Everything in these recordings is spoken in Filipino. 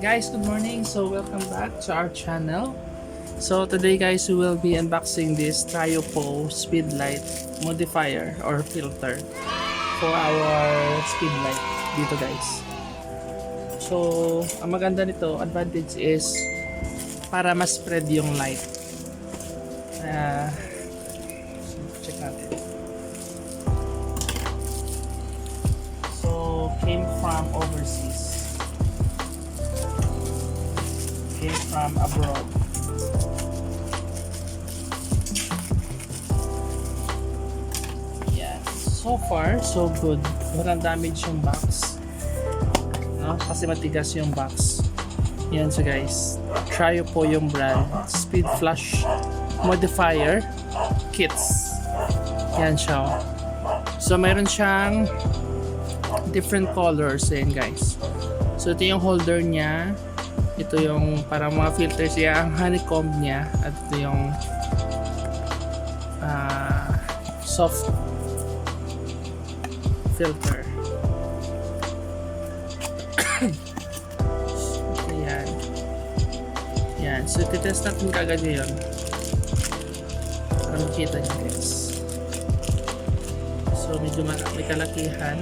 Guys, good morning. So welcome back to our channel. So today guys, we will be unboxing this TRIOPO Speedlite modifier or filter for our Speedlite dito guys. So ang maganda nito, advantage is para mas spread yung light. Check natin. So came from overseas. Came from abroad. Yeah, so far so good. Walang damage yung box, no? Kasi matigas yung box. Yan so guys, TRIOPO yung brand. Speed flash modifier kits. Yan siya. So mayroon siyang different colors. Yan guys. So ito yung holder niya. Ito yung parang mga filters niya, ang honeycomb niya, at ito yung soft filter. Ayan. Yan. So titest natin kagad yun para makita nyo guys. So medyo may kalakihan.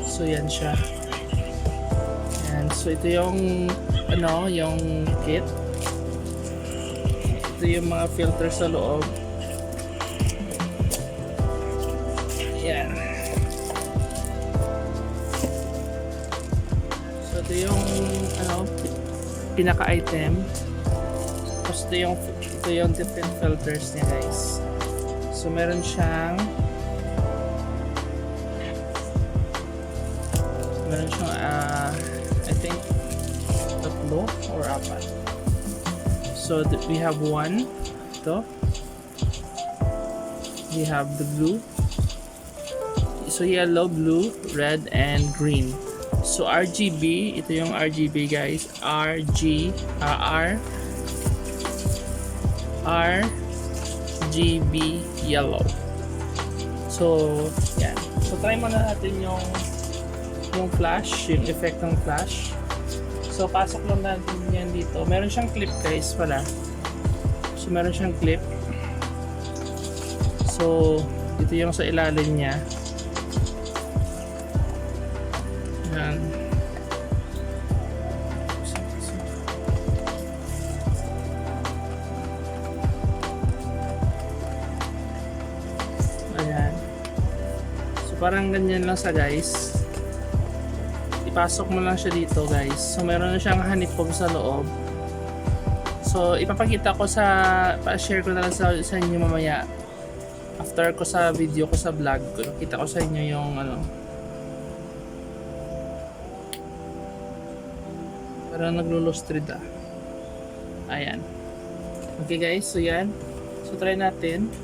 So yan siya. So ito yung yung kit. Ito yung mga filter sa loob. Yan. So ito yung pinaka-item. Tapos ito yung different filters niya guys. So meron siyang I think tatlo or apat. So we have one. Ito. We have the blue. So yellow, blue, red, and green. So RGB. Ito yung RGB guys. RGB yellow. So yan. So try muna natin yung flash, yung effect ng flash. So pasok lang natin yan dito. Meron siyang clip guys pala. So meron siyang clip. So ito yung sa ilalim niya. Yan. Ayan. So parang ganyan lang sa guys. Ipasok mo lang siya dito guys. So meron na siyang honeycomb sa loob. So ipapakita ko pa-share ko na lang sa inyo mamaya. After ko sa video ko sa vlog ko, kita ko sa inyo yung parang naglo-lustrid Ayan. Okay guys, so yan. So try natin.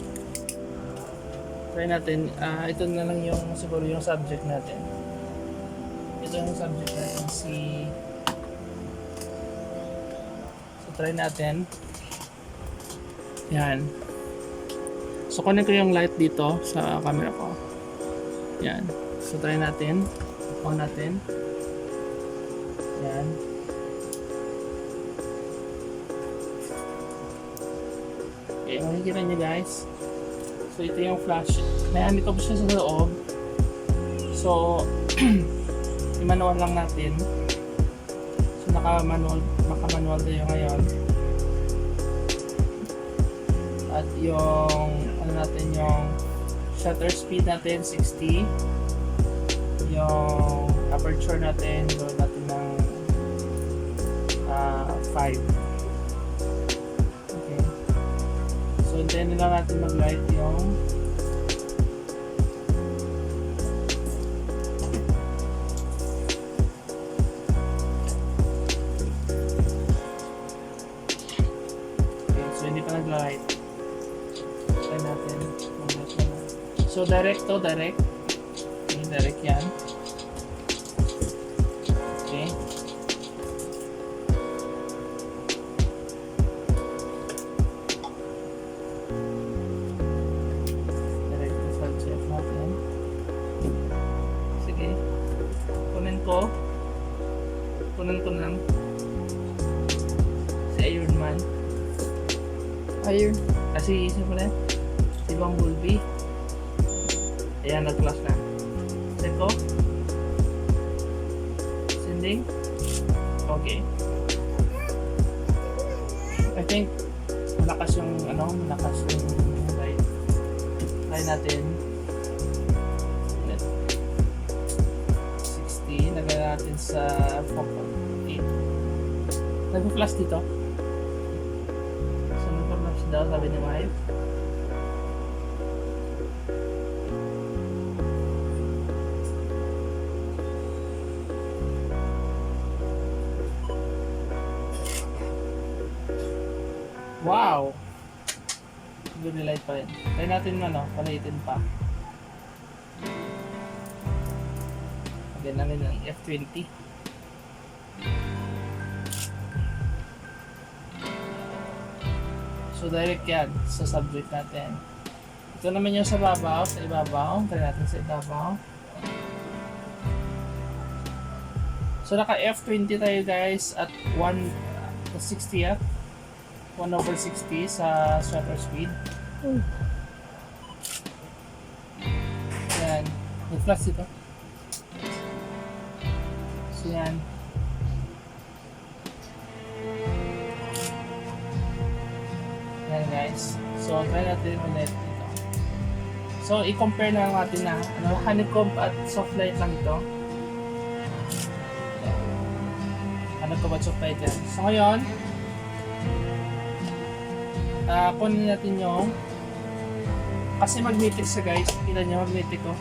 Ito na lang yung siguro yung subject natin. Ito yung subject natin So try natin. Yan. So kunin ko yung light dito sa camera ko. Yan. So try natin. On natin. Yan. Okay, makikita nyo guys. So ito yung flash. May honeycomb siya sa loob. So i-manual lang natin. So maka-manual tayo ngayon. At yung yung shutter speed natin 60. Yung aperture natin gawin natin ng 5. Okay. So hintayin lang natin mag-light yung hindi pa nag-light. Try natin. So direct to, direct. Okay, direct yan. Okay. Direct to subject natin. Sige. Kunin ko. Kunan ko lang. Si Iron Man. Ayun. Kasi isip mo na, si Bumblebee. Ayan, nag-flash na. Seko. Sending. Okay. I think malakas yung light. Try natin. 60. Lagyan natin sa 4.8. Nag-flash dito. So nag-flash daw, sabi ni wife. Wow! Good light pa rin. Try natin palitin pa. Lagyan namin ng F20. So direct yan sa subject natin. Ito naman yung sa ibabaw. Try natin sa ibabaw. So naka F20 tayo guys at 1/60 1/60 sa shutter speed. Yan. May flash dito. So yan. Yan guys. So try natin ulit dito. So i-compare na natin na honeycomb at soft light lang ito. Honeycomb at soft light yan. So ngayon, kunin natin yung kasi magnetic siya guys. Kita nyo magnetic oh.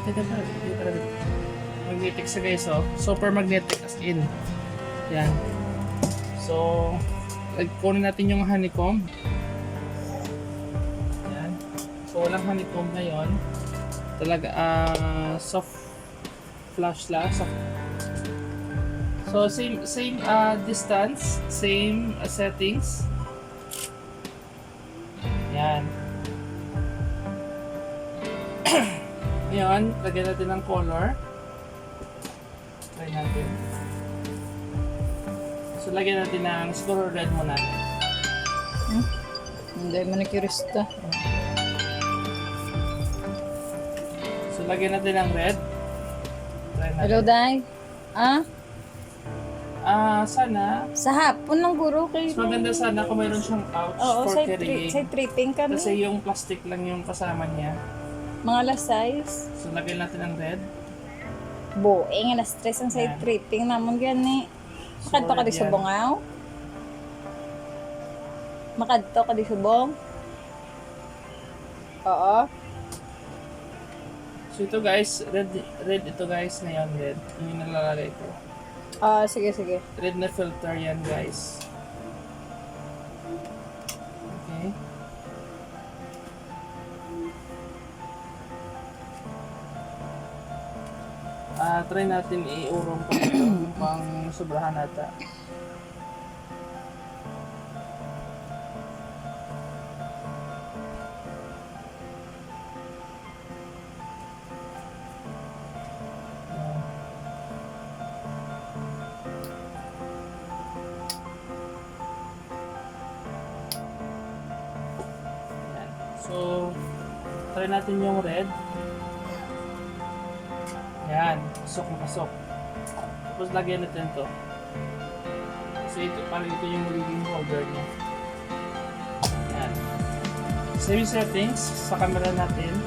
Magnetic siya guys oh. Super magnetic as in. Yan. So kunin natin yung honeycomb. Yan. So walang honeycomb ngayon. Talaga soft flash lang. So same distance, same settings. Yan. Ngayon, lagyan natin ng color. Try natin. So, lagyan natin ng siguro red muna. Hindi mo na-curious ka. So, lagyan natin ng red. Try natin. Hello, Day. Sana. Sa hapon ng guro kayo. Mas maganda sana kung mayroon siyang pouch for carrying. Side tripping kami. Kasi yung plastic lang yung kasama niya. Mga alas 6. So, lagyan natin ng red. Boing, alas 3 ang side tripping naman gani. Makadto ka di subong aw? Makadto ka di subong? Oo. So, ito guys, red ito guys ngayon, red. Yung nalalagay ko. Sige. Red na filter yan guys. Okay. Try natin iurong ko ito pang sobrahan nata. So, try natin yung red. Yan, pasok. Tapos lagyan natin to. Kasi ito, parang ito yung magiging holder niya. Yan. Same settings sa camera natin.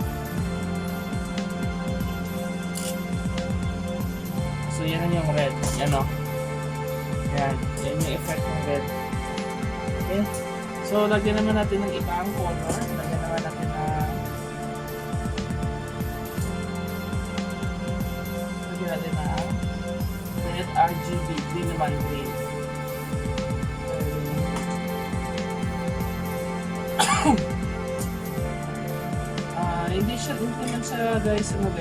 So, yan yung red. Yan o. Yan. Yan yung effect ng red. Okay. So, lagyan naman natin ng ibang color. Lagyan naman natin na red RGB. Green naman, green. Hindi naman siya guys, hindi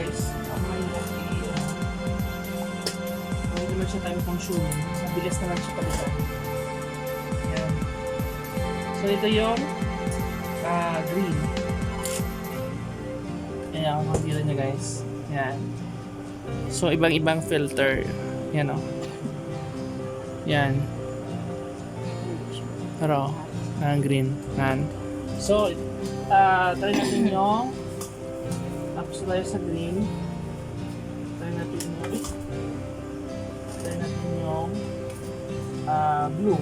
naman siya time consuming. Mabilis naman siya palitan. Yan. So ito yung green. Ayan, ang makikita niya guys. Yan. So ibang-ibang filter. Yan o. Yan. Pero, green. Yan. So, try natin yung tapos tayo sa green. Try natin yung blue.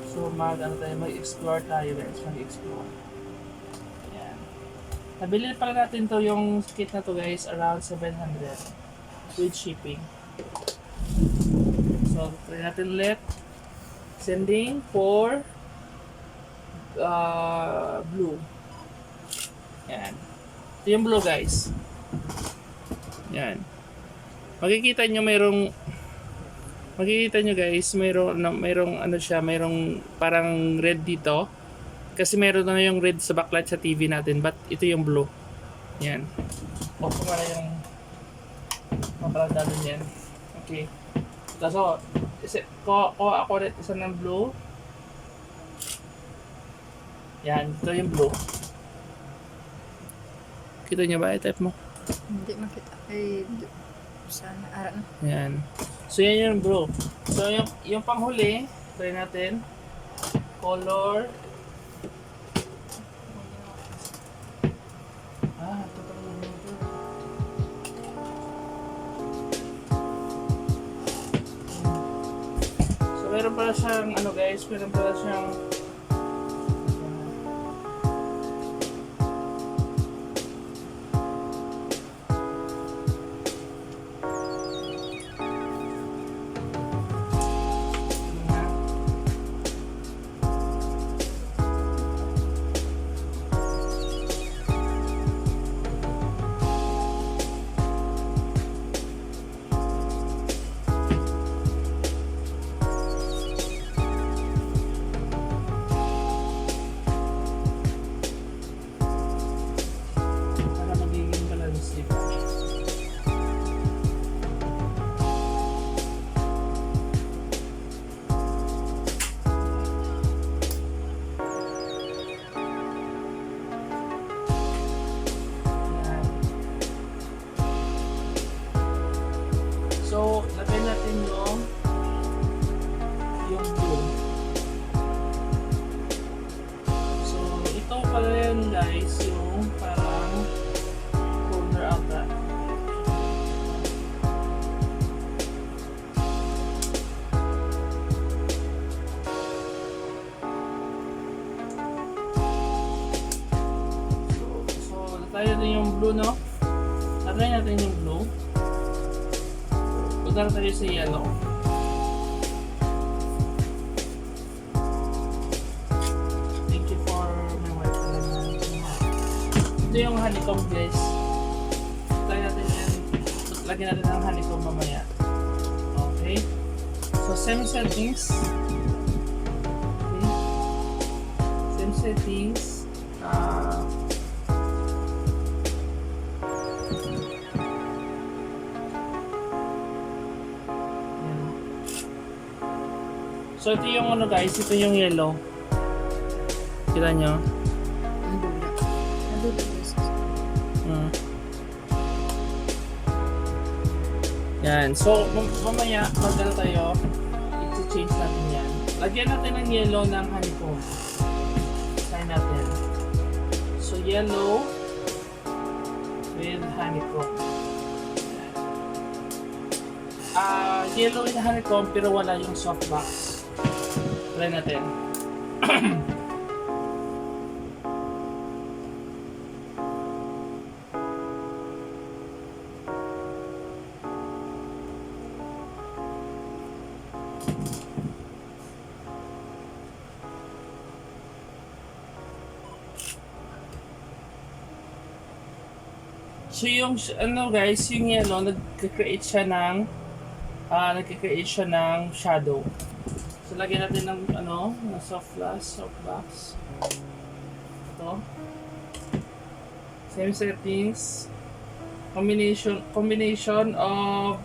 So, mag-explore tayo guys. Mag-explore. Yan. Nabili pala natin to yung kit na to guys around 700 with shipping. So, try natin ulit. Sending for blue. Yan. Ito yung blue guys. Yan. Makikita nyo guys, mayroong ano siya, mayroong parang red dito. Kasi mayroon na yung red sa backlight sa TV natin, but ito yung blue. Yan. O kung ano yung mapalanda din yan. Okay. So, kuha ako ulit isa ng blue. Yan, ito yung blue. Kita niyo ba? I-type mo. Hindi makita. Ay, sana. Ara na. Yan. So, yan yung blue. So, yung panghuli, try natin. Color. Ito pala yung blue. So, meron pala siyang, ano guys, meron pala siyang So, lagay natin yung blue. So, ito pala yun guys, yung parang corner ata. So, lagay natin yung blue, no? Lagay natin yung blue. Punta tayo sa yellow. Thank you for my wife. Ito yung honeycomb guys. Lagyan natin ang honeycomb mamaya. Okay. So same settings. Okay. Same settings. So ito yung ano guys, ito yung yellow. Kita nyo? Yan. So mamaya magdala tayo, i-change natin yan. Lagyan natin ng yellow ng honeycomb. Try natin. So yellow with honeycomb. Yellow with honeycomb pero wala yung softbox. Try natin. So yung ano guys, yung yellow nagka-create siya ng shadow. So lagyan natin ng ano, ng softbox. Ito. Same settings. Combination of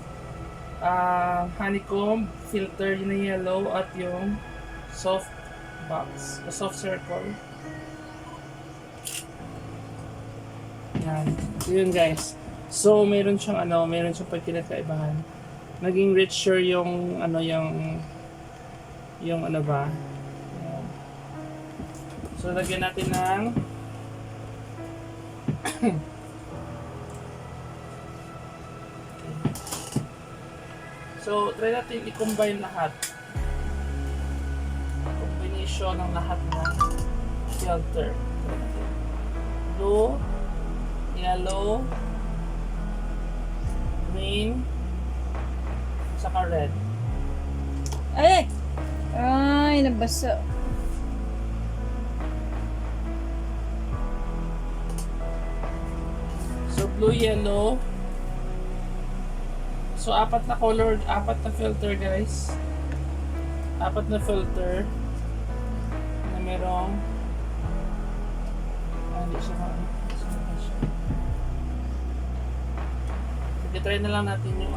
honeycomb, filter na yellow at yung soft box, soft circle. Yan. So yun guys. So, meron siyang pagkinagkaibahan. Naging richer yung yung ano ba. Ayan. So, lagyan natin ng So, try natin i-combine lahat. Combination ng lahat ng filter. Blue, yellow, green, saka red. Ay! Ay, nabasa. So, blue, yellow. So, apat na filter, guys. Apat na filter na merong hindi siya sige, try na lang natin yung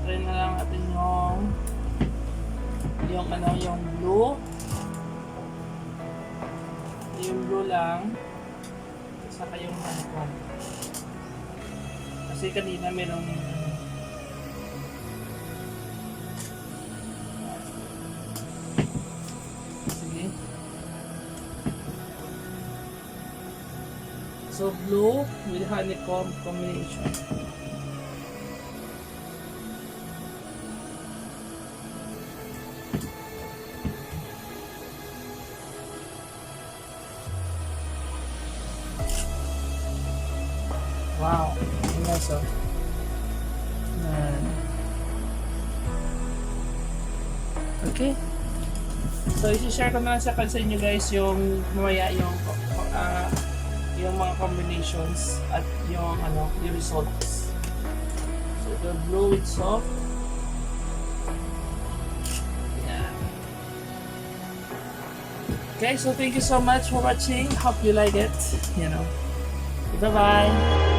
try na lang natin yung blue. Yung blue lang. Saka yung honeycomb. Kasi kanina merong sige. So blue with honeycomb combination. Wow, nice oh. Okay. So, isi-share ko na sa inyo guys yung mamaya yung mga combinations at yung results. So, the blue with soft. Yeah. Okay, so thank you so much for watching. Hope you like it. Bye-bye.